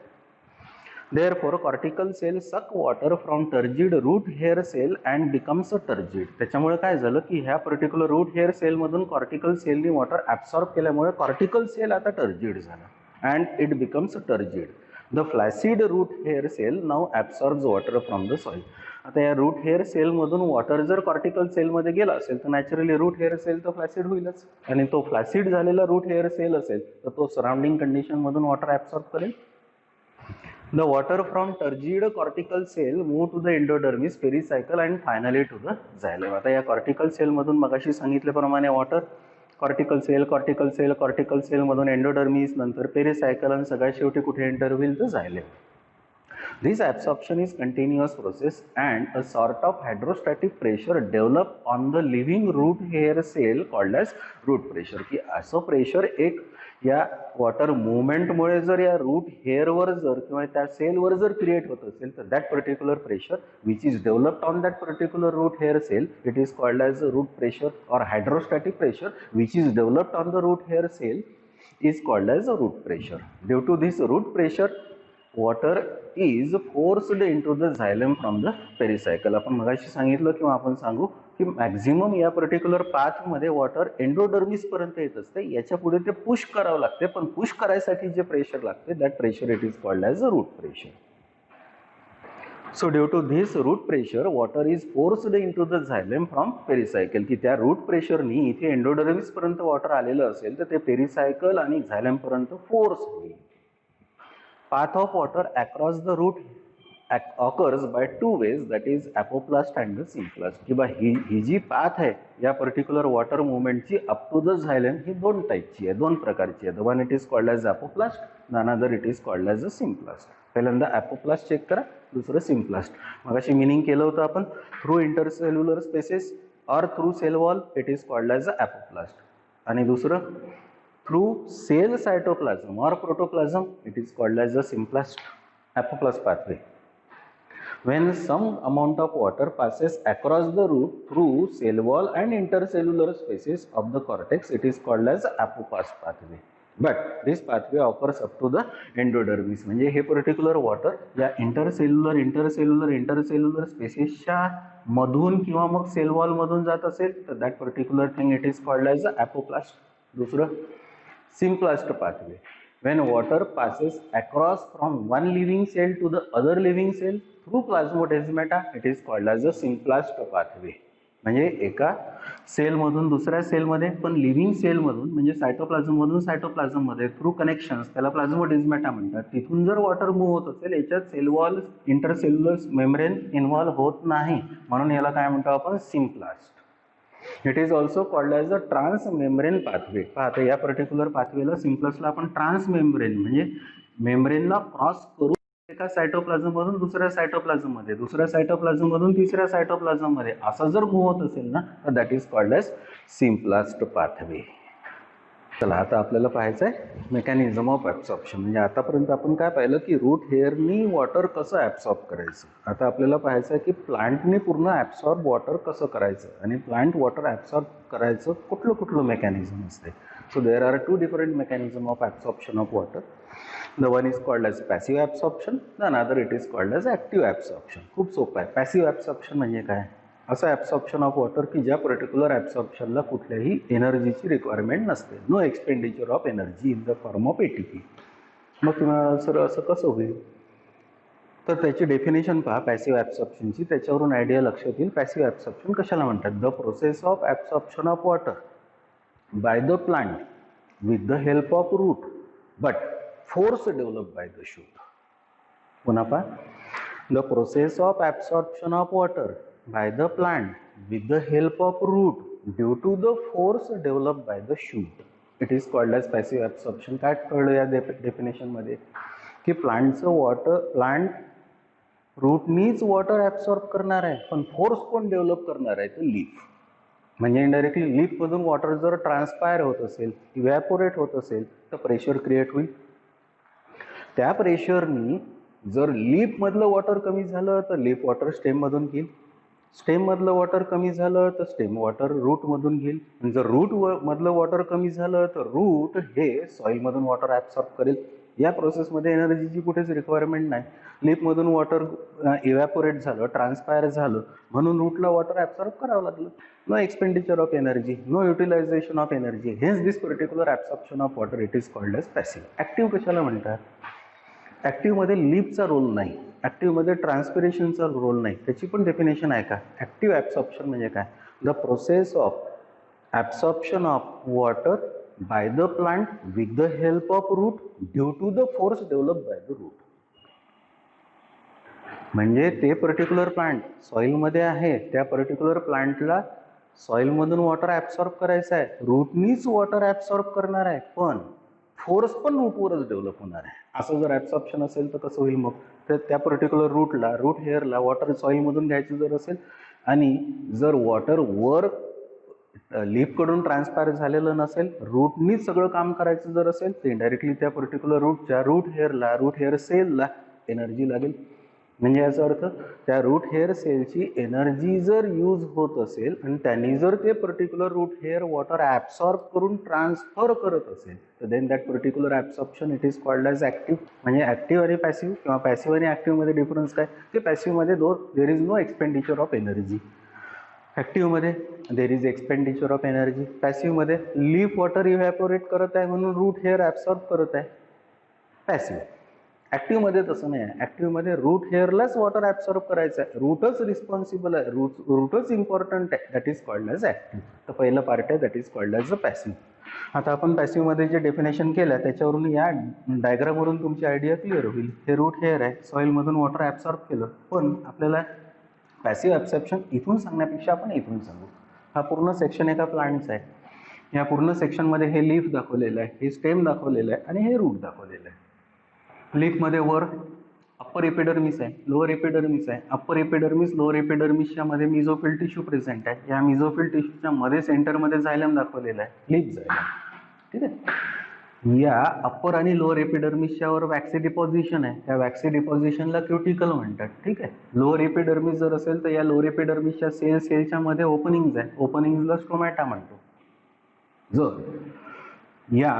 Therefore, cortical cell suck water from turgid root hair cell and becomes a turgid. त्याच्यामुळे काय झालं की ह्या पर्टिक्युलर रूट हेअर सेल मधून कॉर्टिकल सेलनी वॉटर ॲब्सॉर्ब केल्यामुळे कॉर्टिकल सेल आता टर्जिड झाला and it becomes turgid. The flaccid root hair cell now absorbs water from the soil. आता या रूट हेअर सेलमधून वॉटर जर कॉर्टिकल सेलमध्ये गेला असेल तर नॅचरली रूट हेअर सेल तर फ्लॅसिड होईलच, आणि तो फ्लॅसिड झालेला रूट हेअर सेल असेल तर तो सराउंडिंग कंडिशनमधून वॉटर ॲब्सॉर्ब करेल. The water from turgid cortical cell move to the endodermis, pericycle and finally to the xylem. आता या कॉर्टिकल सेल मधून मगाशी सांगितल्याप्रमाणे वॉटर कॉर्टिकल सेल मधून एंडोडर्मिस, नंतर पेरिसायकल आणि सगळ्यात शेवटी कुठे एंटर होईल तर झायलेम. This absorption is continuous process and a sort of hydrostatic pressure develop on the living root hair cell called as root pressure. की असं प्रेशर एक या वॉटर मुवमेंटमुळे जर या रूट हेअरवर जर किंवा त्या सेलवर जर क्रिएट होत असेल तर that particular pressure which is developed on that particular root hair cell it is called as root pressure, और hydrostatic pressure which is developed on the root hair cell is called as a root pressure. Due to this root pressure, water is forced into the xylem from the pericycle. आपण मगाशी सांगितलं किंवा आपण सांगू की maximum या particular पाथमध्ये water endodermis पर्यंत येत असते, याच्या पुढे ते पुश करावं लागते, पण पुश करायसाठी जे प्रेशर लागते that pressure it is called as a route pressure. So due to this root pressure, water is forced into the xylem from pericycle. की त्या रूट प्रेशरनी इथे एंडोडर्मिस पर्यंत वॉटर आलेलं असेल तर ते पेरिसायकल आणि झॅलम पर्यंत फोर्स होईल. Path of water across the root occurs by two ways, that is apoplast and the symplast. की बा ही जी पाथ आहे या पर्टिक्युलर वॉटर मुवमेंटची अप टू द झायलेम ही दोन टाईपची आहे, दोन प्रकारची आहे. One it is called as apoplast, the another it is called as a symplast. पहिल्यांदा अपोप्लास्ट चेक करा, दुसरं सिम्प्लास्ट. मगाशी मिनिंग केलं होतं आपण थ्रू इंटरसेल्युलर स्पेसेस और through cell wall it is called as a apoplast, आणि दुसरं थ्रू सेल सायटोप्लाझम और protoplasm it is called as a symplast apoplast pathway. When some amount of water passes across the root through cell wall and intercellular spaces of the cortex, it is called as apoplast pathway. But this pathway occurs up to the endodermis. म्हणजे हे particular water या intercellular स्पेसेसच्या मधून किंवा मग sale wall मधून जात असेल तर that particular thing it is called as apoplast. दुसरं symplast pathway. When water passes across from one living cell to the other living cell through plasmodesmata, it is called as a simplast pathway. म्हणजे एका सेलमधून दुसऱ्या सेलमध्ये, पण living सेलमधून म्हणजे सायटोप्लाझममधून सायटोप्लाझममध्ये through connections, त्याला प्लाझ्मोडेस्माटा म्हणतात, तिथून जर वॉटर मूव्ह होत असेल याच्यात cell wall intercellular membrane involve होत नाही, म्हणून याला काय म्हणतो आपण symplast. It is also called as a trans membrane pathway. पाहता या पर्टिक्युलर पाथवेला सिम्प्लसला आपण ट्रान्स मेम्ब्रेन म्हणजे मेम्ब्रेनला क्रॉस करून एका सायटोप्लाझममधून दुसऱ्या सायटोप्लाझममध्ये, दुसऱ्या सायटोप्लाझममधून तिसऱ्या सायटोप्लाझममध्ये असं जर मूव्ह होत असेल ना तर that is called as symplast pathway. चला आता आपल्याला पाहायचं आहे मेकॅनिझम ऑफ ॲब्सॉर्प्शन. म्हणजे आतापर्यंत आपण काय पाहिलं की रूट हेअरनी वॉटर कसं ॲब्सॉर्ब करायचं. आता आपल्याला पाहायचं आहे की प्लांटने पूर्ण ॲब्सॉर्ब वॉटर कसं करायचं, आणि प्लांट वॉटर ॲब्सॉर्ब करायचं कुठलं मेकॅनिझम असते. So there are two different mechanism of absorption of water. The one is called as passive absorption, the another it is called as active absorption. खूप सोपं आहे. Passive absorption म्हणजे काय, असं absorption of water की ज्या particular ॲब्सॉर्प्शनला कुठल्याही एनर्जीची रिक्वायरमेंट नसते, no expenditure of energy in the form of ATP. मग तुम्हाला सर असं कसं होईल, तर त्याची डेफिनेशन पहा पॅसिव्ह ॲब्सॉर्प्शनची, त्याच्यावरून आयडिया लक्षात येईल. पॅसिव्ह ॲब्सॉर्प्शन कशाला म्हणतात, the process of absorption of water by the plant with the help of root but force develop by the shoot. पुन्हा पहा, the process of absorption of water by the plant with the help of root due to the force developed by the shoot, it is called as passive absorption. काय कळलं या definition मध्ये की plant रूटनीच water absorb करणार आहे, पण force कोण develop करणार आहे तर लीफ. म्हणजे इनडायरेक्टली लीफ मधून वॉटर जर ट्रान्सपायर होत असेल, इव्हॅपोरेट होत असेल तर प्रेशर क्रिएट होईल. त्या प्रेशरनी जर लीफ मधलं वॉटर कमी झालं तर लीफ वॉटर स्टेम मधून घेईल, स्टेम मधलं वॉटर कमी झालं तर स्टेम वॉटर रूट मधून घेईल, आणि जर रूट मधलं वॉटर कमी झालं तर रूट हे सॉइल मधून वॉटर ॲब्सॉर्ब करेल. या प्रोसेसमध्ये एनर्जीची कुठेच रिक्वायरमेंट नाही. लीफ मधून वॉटर इव्हॅपोरेट झालं, ट्रान्सपायर झालं, म्हणून रूटला वॉटर ॲब्सॉर्ब करावं लागलं. No expenditure of energy, no utilization of energy, hence this particular absorption of water it is called as passive. Active कशाला म्हणतात, ॲक्टिव्हमध्ये लीपचा रोल नाही, ॲक्टिव्हमध्ये ट्रान्सपिरेशनचा रोल नाही. त्याची पण डेफिनेशन आहे का? ॲक्टिव्ह ॲब्सॉर्प्शन म्हणजे काय? The process of absorption of water by the plant with the help of root due to the force develop by the root. म्हणजे ते पर्टिक्युलर प्लांट सॉईलमध्ये आहे, त्या पर्टिक्युलर प्लांटला सॉईलमधून वॉटर ॲब्सॉर्ब करायचं आहे, रूटनीच वॉटर ॲब्सॉर्ब करणार आहे, पण फोर्स पण रूटवरच डेव्हलप होणार आहे. असं जर ॲब्सॉर्प्शन असेल तर कसं होईल मग? तर त्या पर्टिक्युलर रूट हेअरला वॉटर सॉईलमधून घ्यायचं जर असेल आणि जर वॉटर वर लीफकडून ट्रान्सपायर झालेलं नसेल, रूटनीच सगळं काम करायचं जर असेल तर इनडायरेक्टली त्या पर्टिक्युलर रूट हेअर सेलला एनर्जी लागेल. म्हणजे याचा अर्थ त्या रूट हेअर सेलची एनर्जी जर यूज होत असेल आणि त्यांनी जर ते particular root hair water absorb करून ट्रान्सफर करत असेल तर then that particular absorption it is called as active. म्हणजे ॲक्टिव्ह आणि पॅसिव्ह किंवा पॅसिव्ह आणि ॲक्टिव्हमध्ये डिफरन्स काय? ते पॅसिव्हमध्ये there is no expenditure of energy. ॲक्टिव्हमध्ये there is expenditure of energy. पॅसिव्हमध्ये leaf water evaporate करत आहे म्हणून रूट हेअर ॲब्सॉर्ब करत आहे, पॅसिव्ह. ॲक्टिव्हमध्ये तसं नाही आहे. ॲक्टिव्हमध्ये रूट हेअरलाच वॉटर ॲब्सॉर्ब करायचं आहे, रूटच रिस्पॉन्सिबल आहे, रूटच इम्पॉर्टंट आहे, that is called as active. तर पहिलं पार्ट आहे that is called as a passive. आता आपण पॅसिव्हमध्ये जे डेफिनेशन केलं आहे त्याच्यावरून या डायग्रामवरून तुमची आयडिया क्लिअर होईल. हे रूट हेअर आहे, सॉईलमधून वॉटर ॲब्सॉर्ब केलं, पण आपल्याला पॅसिव्ह ॲब्सॉर्प्शन इथून सांगण्यापेक्षा आपण इथून सांगू. हा पूर्ण सेक्शन एका प्लांटचा आहे. या पूर्ण सेक्शनमध्ये हे लीफ दाखवलेलं आहे, हे स्टेम दाखवलेलं आहे आणि हे रूट दाखवलेलं आहे. लीफमध्ये वर अप्पर एपिडर्मिस आहे, लोअर एपिडर्मिस आहे. अप्पर एपिडर्मिस लोअर एपिडर्मिसच्या मध्ये मिझोफिल टिश्यू प्रेझेंट आहे. या मिझोफिल टिश्यूच्या मध्ये सेंटरमध्ये झायलम दाखवलेला आहे, लीफ झायलम. ठीक आहे. या अप्पर आणि लोअर एपिडर्मिसच्या वर वॅक्सी डिपॉझिशन आहे, त्या वॅक्सी डिपॉझिशनला क्युटिकल म्हणतात. ठीक आहे. लोअर एपिडर्मिस जर असेल तर या लोअर एपिडर्मिसच्या सेलच्या मध्ये ओपनिंग्ज आहे, ओपनिंग्जला स्टोमॅटा म्हणतो. जर या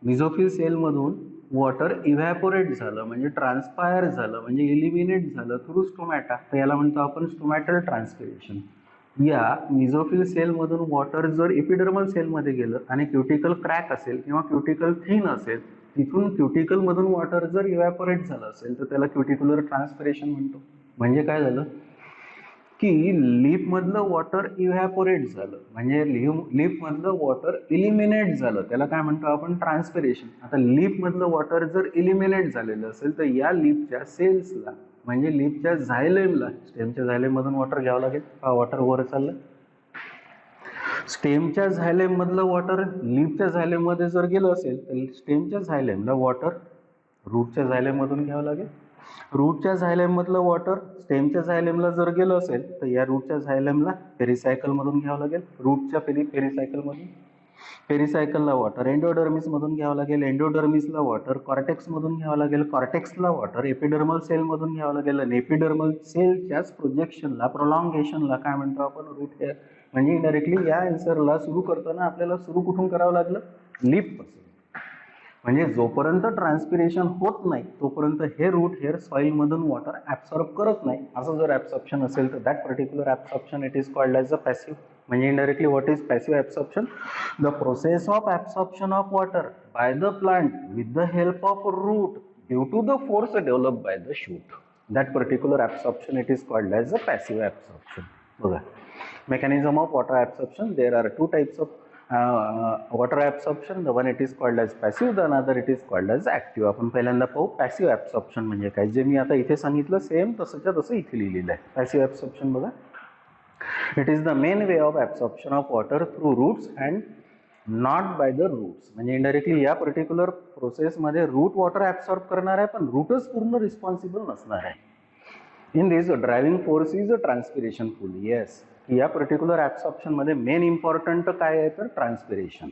मिझोफिल सेलमधून वॉटर इव्हॅपोरेट झालं म्हणजे ट्रान्सपायर झालं म्हणजे इलिमिनेट झालं थ्रू स्टोमॅटा, तर याला म्हणतो आपण स्टोमॅटल ट्रान्सपिरेशन. या मिझोफिल सेलमधून वॉटर जर एपिडर्मल सेलमध्ये गेलं आणि क्युटिकल क्रॅक असेल किंवा क्युटिकल थिन असेल, तिथून क्युटिकलमधून वॉटर जर इव्हॅपोरेट झालं असेल तर त्याला क्युटिक्युलर ट्रान्सपिरेशन म्हणतो. म्हणजे काय झालं की लीफमधलं वॉटर इव्हॅपोरेट झालं म्हणजे लीफमधलं वॉटर इलिमिनेट झालं, त्याला काय म्हणतो आपण ट्रान्सपिरेशन. आता लीफमधलं वॉटर जर इलिमिनेट झालेलं असेल तर या लीफच्या सेल्सला म्हणजे लीफच्या झायलेमला, स्टेमच्या झायलेममधून वॉटर घ्यावं लागेल. वॉटर वर चाललं, स्टेमच्या झायलेम मधलं वॉटर लीफच्या झायलेममध्ये जर गेलं असेल तर स्टेमच्या झायलेमला वॉटर रूटच्या झायलेममधून घ्यावं लागेल. रूटच्या झायलेम मधलं वॉटर स्टेमच्या झायलेमला जर गेलं असेल तर या रूटच्या झायलेमला पेरिसायकल मधून घ्यावं लागेल. रूटच्या पेरिसायकल मधून, पेरिसायकलला वॉटर एंडोडर्मिस मधून घ्यावं लागेल. एंडोडर्मिसला वॉटर कॉर्टेक्स मधून घ्यावं लागेल. कॉर्टेक्सला वॉटर एपिडर्मल सेल मधून घ्यावं लागेल. आणि एपिडर्मल सेलच्याच प्रोजेक्शनला प्रोलॉंगेशनला काय म्हणतो आपण रूट हेअर. म्हणजे इनडायरेक्टली या आन्सरला सुरू करताना आपल्याला सुरू कुठून करावं लागलं? लीफ पासून. म्हणजे जोपर्यंत ट्रान्सपिरेशन होत नाही तोपर्यंत हे रूट हेअर सॉइलमधून वॉटर ॲब्सॉर्ब करत नाही. असं जर ॲब्सॉर्प्शन असेल तर that particular absorption it is called as a passive. म्हणजे indirectly what is passive absorption? The process of absorption of water by the plant with the help of root due to the force develop by the shoot. That particular absorption it is called as a passive absorption. बघा, mechanism of water absorption. There are two types of water absorption. The one it is called as passive, the another it is called as active. आपण पहिल्यांदा पाहू passive absorption म्हणजे काय. जे मी आता इथे सांगितलं सेम तसंच्या तसं इथे लिहिलेलं आहे. पॅसिव्ह ॲब्सॉर्प्शन बघा, it is the main way of absorption of water through roots and not by the roots. म्हणजे इनडायरेक्टली या पर्टिक्युलर प्रोसेसमध्ये रूट वॉटर ॲब्सॉर्ब करणार आहे पण रूटच पूर्ण रिस्पॉन्सिबल नसणार आहे. In this driving force is a transpiration pull. Yes, या पर्टिक्युलर ॲब्सॉर्प्शन मध्ये मेन इम्पॉर्टंट काय आहे तर transpiration.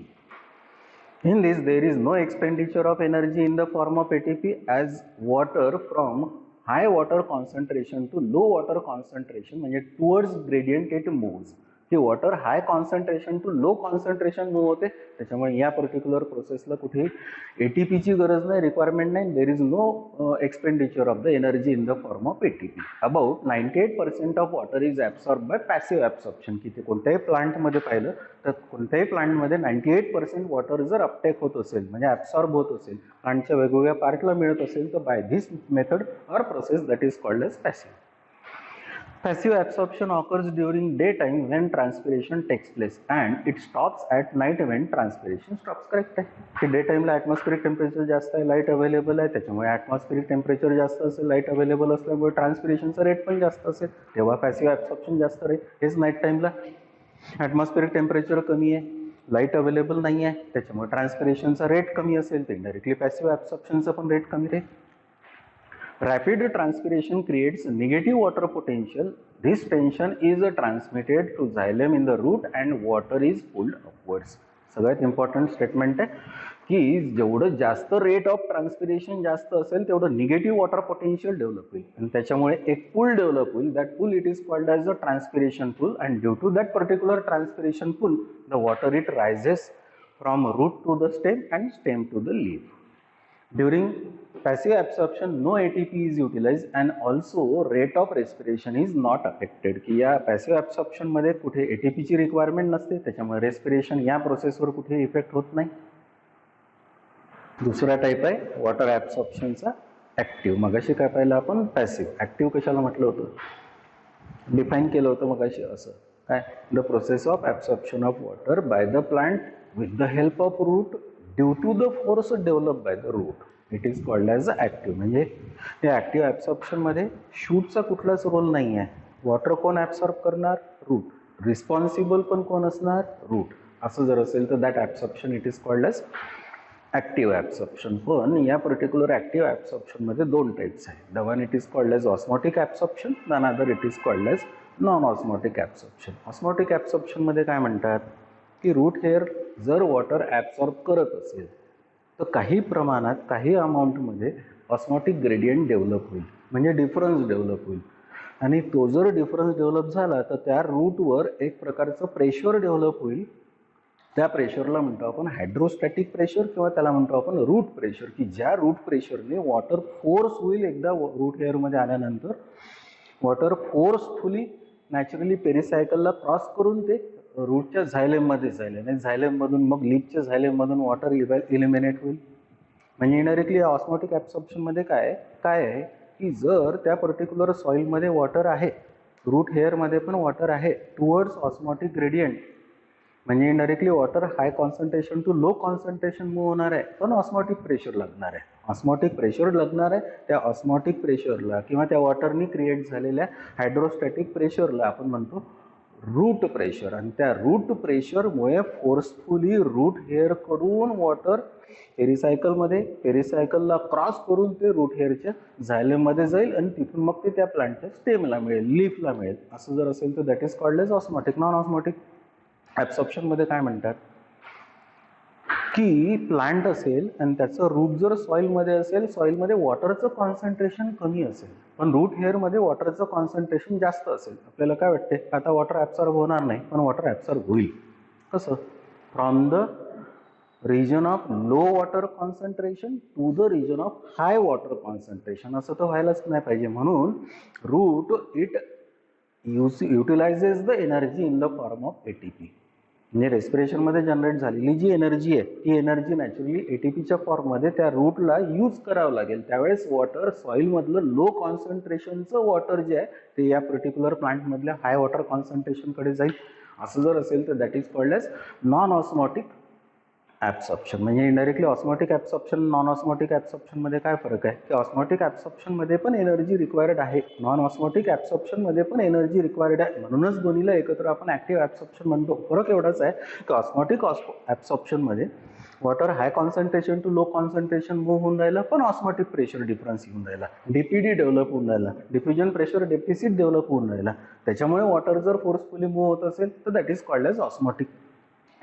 In this there is no expenditure of energy in the form of ATP as water from high water concentration to low water concentration म्हणजे towards gradient it moves. की water high concentration to low concentration move होते. त्याच्यामुळे या particular प्रोसेसला कुठेही एटीपीची गरज नाही, requirement नाही. There is no expenditure of the energy in the form of ATP. About 98% of water is absorb by passive absorption. की ते कोणत्याही प्लांटमध्ये पाहिलं तर कोणत्याही प्लांटमध्ये 98% वॉटर जर अपटेक होत असेल म्हणजे ॲब्सॉर्ब होत असेल, प्लांटच्या वेगवेगळ्या पार्टला मिळत असेल, तर by this method or process that is called as passive. Passive absorption occurs during daytime when transpiration takes place and it stops at night when transpiration stops. Correct आहे की डे टाईमला ॲटमॉस्फेरिक टेम्परेचर जास्त आहे, light available आहे, त्याच्यामुळे atmospheric temperature जास्त असेल, light available असल्यामुळे ट्रान्सपिरेशनचा रेट पण जास्त असेल, तेव्हा पॅसिव्ह ॲब्सॉर्प्शन जास्त राहील. हेच नाईट टाईमला ॲटमॉस्फेरिक टेम्परेचर कमी आहे, लाईट अवेलेबल नाही आहे, त्याच्यामुळे ट्रान्सपिरेशनचा रेट कमी असेल, तर इनडायरेक्टली पॅसिव्ह ॲब्सॉर्प्शनचा पण रेट कमी राहील. Rapid transpiration creates negative water potential. This tension is transmitted to xylem in the root and water is pulled upwards. सगळ्यात इम्पॉर्टंट स्टेटमेंट आहे की जेवढं जास्त रेट ऑफ ट्रान्सपिरेशन जास्त असेल तेवढं निगेटिव्ह वॉटर पोटेन्शियल डेव्हलप होईल आणि त्याच्यामुळे एक पूल डेव्हलप होईल. That pull it is called as a transpiration pull and due to that particular transpiration pull the water it rises from root to the stem and stem to the leaf. During passive absorption, no ATP is utilized and also rate of respiration is not affected. की या passive absorption मध्ये कुठे ATP ची requirement नसते, त्याच्यामुळे respiration या प्रोसेसवर कुठे effect होत नाही. दुसरा टाईप आहे वॉटर ॲब्सॉर्प्शनचा ॲक्टिव्ह. मगाशी काय पाहिलं आपण पॅसिव्ह. ॲक्टिव्ह कशाला म्हटलं होतं, डिफाईन केलं होतं मगाशी असं काय, the process of absorption of water by the plant with the help of root due to the force develop by the root, it is called as a active. म्हणजे त्या ॲक्टिव्ह ॲब्सॉर्प्शनमध्ये शूटचा कुठलाच रोल नाही आहे. वॉटर कोण absorb करणार, route. Responsible पण कोण असणार, रूट. असं जर असेल तर that absorption it is called as active absorption. पण या पर्टिक्युलर ॲक्टिव्ह ॲब्सॉर्प्शनमध्ये दोन टाईप्स आहे. The one it is called as osmotic absorption, the another it is called as non osmotic absorption. Osmotic ॲब्सॉर्प्शनमध्ये काय म्हणतात की रूट हेअर जर वॉटर ॲब्सॉर्ब करत असेल तर काही प्रमाणात काही अमाऊंटमध्ये ऑस्मॉटिक ग्रेडियंट डेव्हलप होईल, म्हणजे डिफरन्स डेव्हलप होईल. आणि तो जर डिफरन्स डेव्हलप झाला तर त्या रूटवर एक प्रकारचं प्रेशर डेव्हलप होईल. त्या प्रेशरला म्हणतो आपण हायड्रोस्टॅटिक प्रेशर किंवा त्याला म्हणतो आपण रूट प्रेशर, की ज्या रूट प्रेशरने वॉटर फोर्स होईल. एकदा रूट हेअरमध्ये आल्यानंतर वॉटर फोर्सफुली नॅचरली पेरिसायकलला क्रॉस करून ते रूटच्या झायलेममध्ये जाईल आणि झायलेममधून मग लीफच्या झायलेममधून वॉटर इलिमिनेट होईल. म्हणजे इनडायरेक्टली ऑस्मॉटिक ॲब्सॉर्प्शनमध्ये काय आहे की जर त्या पर्टिक्युलर सॉईलमध्ये वॉटर आहे, रूट हेअरमध्ये पण वॉटर आहे, टुवर्ड्स ऑस्मॉटिक ग्रेडियंट, म्हणजे indirectly water high concentration to low concentration move होणार आहे, पण ऑस्मॉटिक प्रेशर लागणार आहे. ऑस्मॉटिक प्रेशर लागणार आहे. त्या ऑस्मॉटिक प्रेशरला किंवा त्या वॉटरनी क्रिएट झालेल्या हायड्रोस्टॅटिक प्रेशरला आपण म्हणतो रूट प्रेशर. आणि त्या रूट प्रेशरमुळे फोर्सफुली रूट हेअरकडून वॉटर पेरिसायकलला क्रॉस करून ते रूट हेअरच्या झायलेममध्ये जाईल आणि तिथून मग ते त्या प्लांटच्या स्टेमला मिळेल, लीफला मिळेल. असं जर असेल तर that is called as osmotic. Non osmotic ॲब्सॉर्प्शनमध्ये काय म्हणतात की प्लांट असेल आणि त्याचं रूट जर सॉईलमध्ये असेल, सॉईलमध्ये वॉटरचं कॉन्सन्ट्रेशन कमी असेल पण रूट हेअरमध्ये वॉटरचं कॉन्सन्ट्रेशन जास्त असेल. आपल्याला काय वाटते आता वॉटर ॲब्सॉर्ब होणार नाही, पण वॉटर ॲब्सॉर्ब होईल. कसं, from the region of low water concentration to the region of high water concentration. असं तर व्हायलाच नाही पाहिजे. म्हणून root it utilises the energy in the form of ATP. म्हणजे रेस्पिरेशनमध्ये जनरेट झालेली जी एनर्जी आहे ती एनर्जी नॅचरली एटीपीच्या फॉर्ममध्ये त्या रूटला यूज करावं लागेल. त्यावेळेस वॉटर सॉईलमधलं लो कॉन्सन्ट्रेशनचं वॉटर जे आहे ते या पर्टिक्युलर प्लांटमधल्या हाय वॉटर कॉन्सन्ट्रेशनकडे जाईल. असं जर असेल तर that is called as non osmotic absorption. म्हणजे indirectly osmotic absorption non osmotic ॲब्सॉर्प्शनमध्ये काय फरक आहे की ऑस्मॉटिक ॲब्सॉर्प्शनमध्ये पण एनर्जी रिक्वायर्ड आहे, नॉन ऑस्मॉटिक ॲब्सॉर्प्शनमध्ये पण एनर्जी रिक्वायर्ड आहे. म्हणूनच दोन्हीला एकत्र आपण ॲक्टिव्ह ॲब्सॉर्प्शन म्हणतो. फरक एवढाच आहे की ऑस्मॉटिक ॲब्सॉर्प्शनमध्ये water high concentration to low concentration move होऊन राहिलं, पण ऑस्मॉटिक प्रेशर डिफरन्स येऊन राहिला, डीपीडी डेव्हलप होऊन राहिला, डिफ्युजन प्रेशर डेफिसिट डेव्हलप होऊन राहिला. त्याच्यामुळे वॉटर जर फोर्सफुली मूव्ह होत असेल तर that is called as osmotic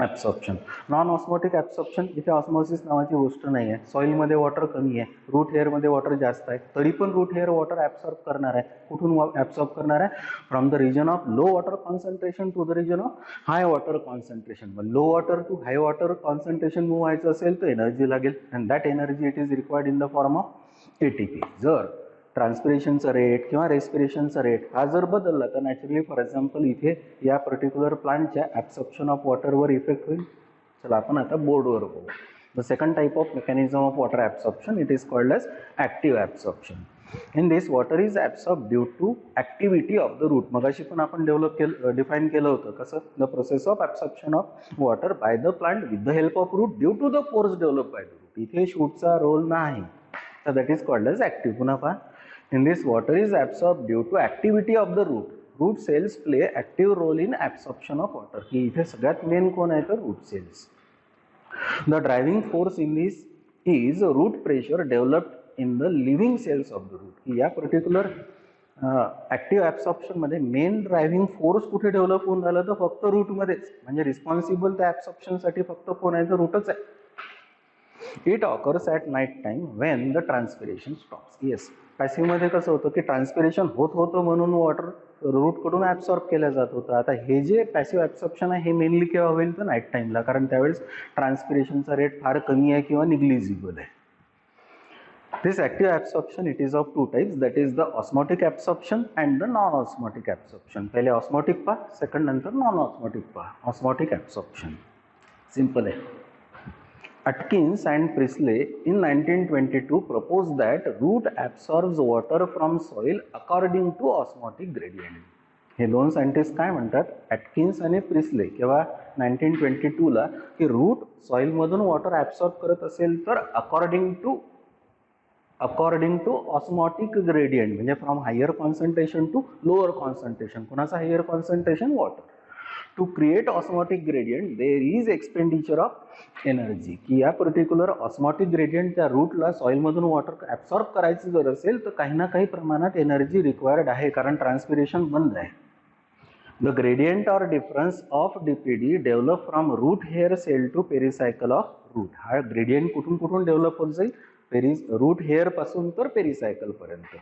absorption. Non osmotic absorption, इथे ऑस्मॉसिस नावाची गोष्ट नाही आहे. सॉईलमध्ये वॉटर कमी आहे, रूट हेअरमध्ये वॉटर जास्त आहे, तरी पण रूट हेअर वॉटर ॲब्सॉर्ब करणार आहे. कुठून ॲब्सॉर्ब करणार आहे? From the region of low water concentration to the region of high water concentration. मग low water to high water concentration move व्हायचं असेल तर एनर्जी लागेल, and that energy it is required in the form of ATP. जर ट्रान्सपिरेशनचा rate किंवा रेस्पिरेशनचा rate हा जर बदलला तर नॅचरली फॉर एक्झाम्पल इथे या पर्टिक्युलर प्लांटच्या ॲब्सॉर्प्शन ऑफ वॉटरवर इफेक्ट होईल. चला आपण आता बोर्डवर बघू. The second type of mechanism of water absorption, it is called as active absorption. In this water is absorb due to activity of the root. मगाशी पण आपण डिफाईन केलं होतं कसं, the process of absorption of water by the plant with the help of root due to the force develop by the root. इथे शूटचा role नाही, तर that is called as active. पुन्हा पहा, in this water is absorbed due to activity of the root. Root cells play active role in absorption of water. की इथे सगळ्यात main कोण आहे तर root cells. The driving force in this is root pressure developed in the living cells of the root. की या particular active absorption मध्ये main driving force कुठे डेव्हलप होऊन राहिला तर फक्त रूटमध्येच. म्हणजे रिस्पॉन्सिबल त्या ॲब्सॉर्प्शनसाठी फक्त कोण आहे तर रूटच आहे. It occurs at night time when the transpiration stops. Yes, पॅसिव्हमध्ये कसं होतं की ट्रान्सपिरेशन होत होतं म्हणून वॉटर रूटकडून ॲब्सॉर्ब केलं जात होतं. आता हे जे पॅसिव्ह ॲब्सॉर्प्शन आहे हे मेनली केव्हा होईल तर नाईट टाईमला, कारण त्यावेळेस ट्रान्सपिरेशनचा रेट फार कमी आहे किंवा निग्लिजिबल आहे. This active absorption it is of two types, that is the osmotic absorption and the non osmotic absorption. पहिले ऑस्मॉटिक पहा, सेकंड नंतर नॉन ऑस्मॉटिक पहा. ऑस्मॉटिक ॲब्सॉर्प्शन सिंपल आहे. Atkins and Priestley in 1922 proposed that root absorbs water from soil according to osmotic gradient. हे दोन scientist काय म्हणतात, Atkins आणि प्रिस्ले, केव्हा 1922ला, की रूट सॉइलमधून वॉटर ॲब्सॉर्ब करत असेल तर अकॉर्डिंग टू ऑस्मॉटिक ग्रेडियंट, म्हणजे from higher concentration to lower concentration. कुणाचा higher concentration? Water. To create osmotic gradient there is expenditure of energy. की या पर्टिक्युलर ऑस्मॉटिक ग्रेडियंट त्या रूटला सॉइलमधून वॉटर ॲब्सॉर्ब करायचं जर असेल तर काही ना काही प्रमाणात एनर्जी रिक्वायर्ड आहे, कारण ट्रान्सपिरेशन बंद आहे. The gradient or difference of DPD develop from root hair cell to pericycle of root. हा ग्रेडियंट कुठून कुठून डेव्हलप होत जाईल? रूट हेअर पासून तर पेरिसायकल पर्यंत.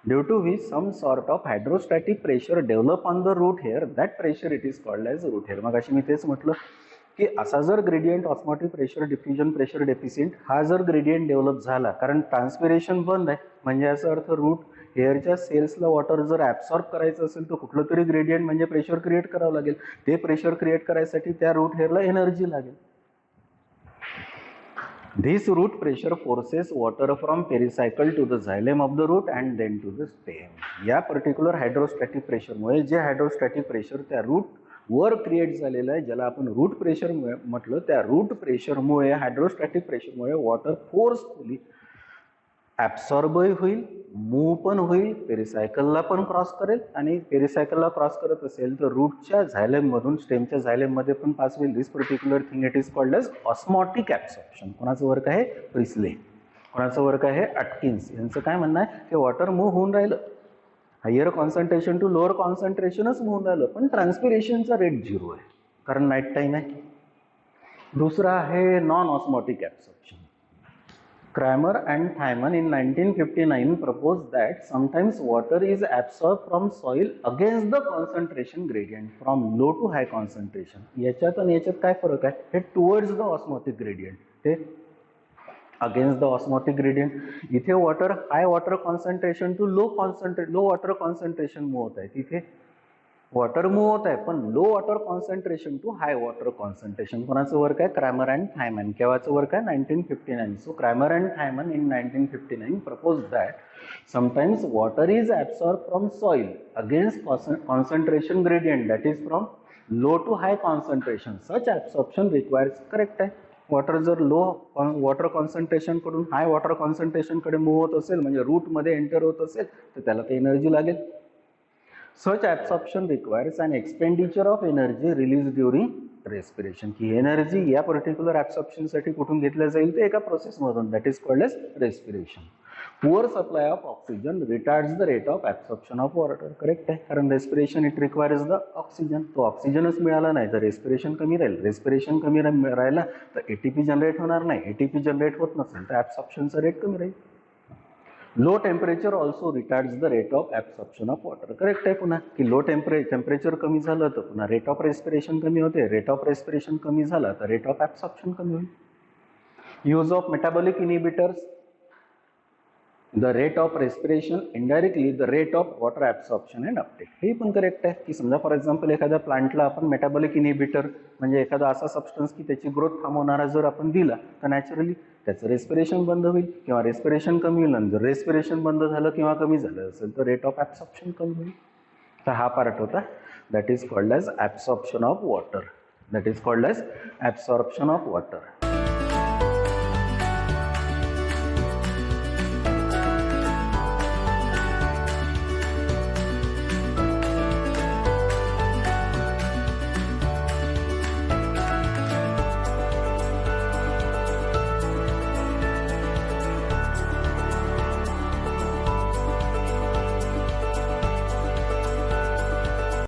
Due to which some sort of hydrostatic pressure develop on the root hair, that pressure it is called as root hair. मग अशी मी तेच म्हटलं की असा जर gradient osmotic pressure, diffusion pressure deficit हा जर ग्रेडियंट डेव्हलप झाला, कारण ट्रान्सपिरेशन बंद आहे, म्हणजे याचा अर्थ रूट हेअरच्या सेल्सला वॉटर जर ॲब्सॉर्ब करायचं असेल तर कुठलं तरी ग्रेडियंट म्हणजे प्रेशर क्रिएट करावं लागेल. ते प्रेशर क्रिएट करायसाठी त्या रूट हेअरला एनर्जी लागेल. This root pressure forces water from pericycle to the xylem of the root and then to the stem. या पर्टिक्युलर हायड्रोस्टॅटिक प्रेशरमुळे जे हायड्रोस्टॅटिक प्रेशर त्या रूट वर क्रिएट झालेलं आहे, ज्याला आपण रूट प्रेशर म्हटलं, त्या रूट प्रेशरमुळे, हायड्रोस्टॅटिक प्रेशरमुळे वॉटर फोर्सफुली ॲब्सॉर्बही होईल, मूव्ह पण होईल, पेरिसायकलला पण क्रॉस करेल, आणि पेरिसायकलला क्रॉस करत असेल तर रूटच्या झायलेममधून स्टेमच्या झायलेममध्ये पण पास होईल. This particular thing it is called as osmotic absorption. कोणाचं वर्क आहे? प्रिस्ले. कोणाचं वर्क आहे? ॲटकिन्स. यांचं काय म्हणणं आहे की वॉटर मूव्ह होऊन राहिलं, हायर कॉन्सन्ट्रेशन टू लोअर कॉन्सन्ट्रेशनच मूव्ह राहिलं, पण ट्रान्सपिरेशनचा रेट 0 आहे, कारण नाईट टाईम आहे. दुसरा आहे non osmotic absorption. Kramer and Thyman in 1959 proposed that sometimes water is absorbed from soil against the concentration gradient from low to high concentration. याच्यात आणि याच्यात काय फरक आहे? हे टुवर्ड्स द ऑस्मॉटिक ग्रेडियंट, ते अगेन्स्ट द ऑस्मॉटिक ग्रेडियंट. इथे water high water concentration to low water concentration move होत आहे, तिथे वॉटर मूव्ह होत आहे पण low water concentration to high water concentration. कोणाचं वर्क आहे? Kramer and Thimann. केव्हाचं वर्क आहे? 1959. So Kramer and Thimann in 1959 propose that sometimes water is absorb from soil against concentration gradient, that is from low to high concentration. Such absorption requires. Correct आहे. Water जर low water कॉन्सन्ट्रेशनकडून हाय water कॉन्सन्ट्रेशनकडे move होत असेल, म्हणजे रूटमध्ये enter होत असेल, तर त्याला काही एनर्जी लागेल. Such absorption requires an expenditure of energy released during respiration. की एनर्जी या पर्टिक्युलर ॲब्सॉर्प्शनसाठी कुठून घेतल्या जाईल? ते एका प्रोसेसमधून, that is called as respiration. Poor supply of oxygen retards the rate of absorption of water. Correct आहे, कारण respiration it requires the oxygen. तो ऑक्सिजनच मिळाला नाही तर रेस्पिरेशन कमी राहील. रेस्पिरेशन कमी राहिला तर एटीपी जनरेट होणार नाही. एटीपी जनरेट होत नसेल तर ॲब्सॉर्प्शनचा रेट कमी राहील. Low temperature also retards the rate of absorption of water. Correct आहे पुन्हा की लो टेम्परेचर कमी झालं तर पुन्हा रेट ऑफ रेस्पिरेशन कमी होते. रेट ऑफ रेस्पिरेशन कमी झाला तर रेट ऑफ ॲब्सॉर्प्शन कमी होईल. Use of metabolic inhibitors, the rate of respiration indirectly the rate of water absorption and Uptake. हे पण करेक्ट आहे की समजा फॉर एक्झाम्पल एखाद्या प्लांटला आपण मेटाबॉलिक इनिबिटर म्हणजे एखादा असा सबस्टन्स की त्याची ग्रोथ थांबवणारा जर आपण दिला तर नॅचरली त्याचं रेस्पिरेशन बंद होईल किंवा रेस्पिरेशन कमी होईल. आणि जर रेस्पिरेशन बंद झालं किंवा कमी झालं असेल तर रेट ऑफ ॲब्सॉर्प्शन कमी होईल. तर हा पार्ट होता that is called as absorption of water. That is called as absorption of water.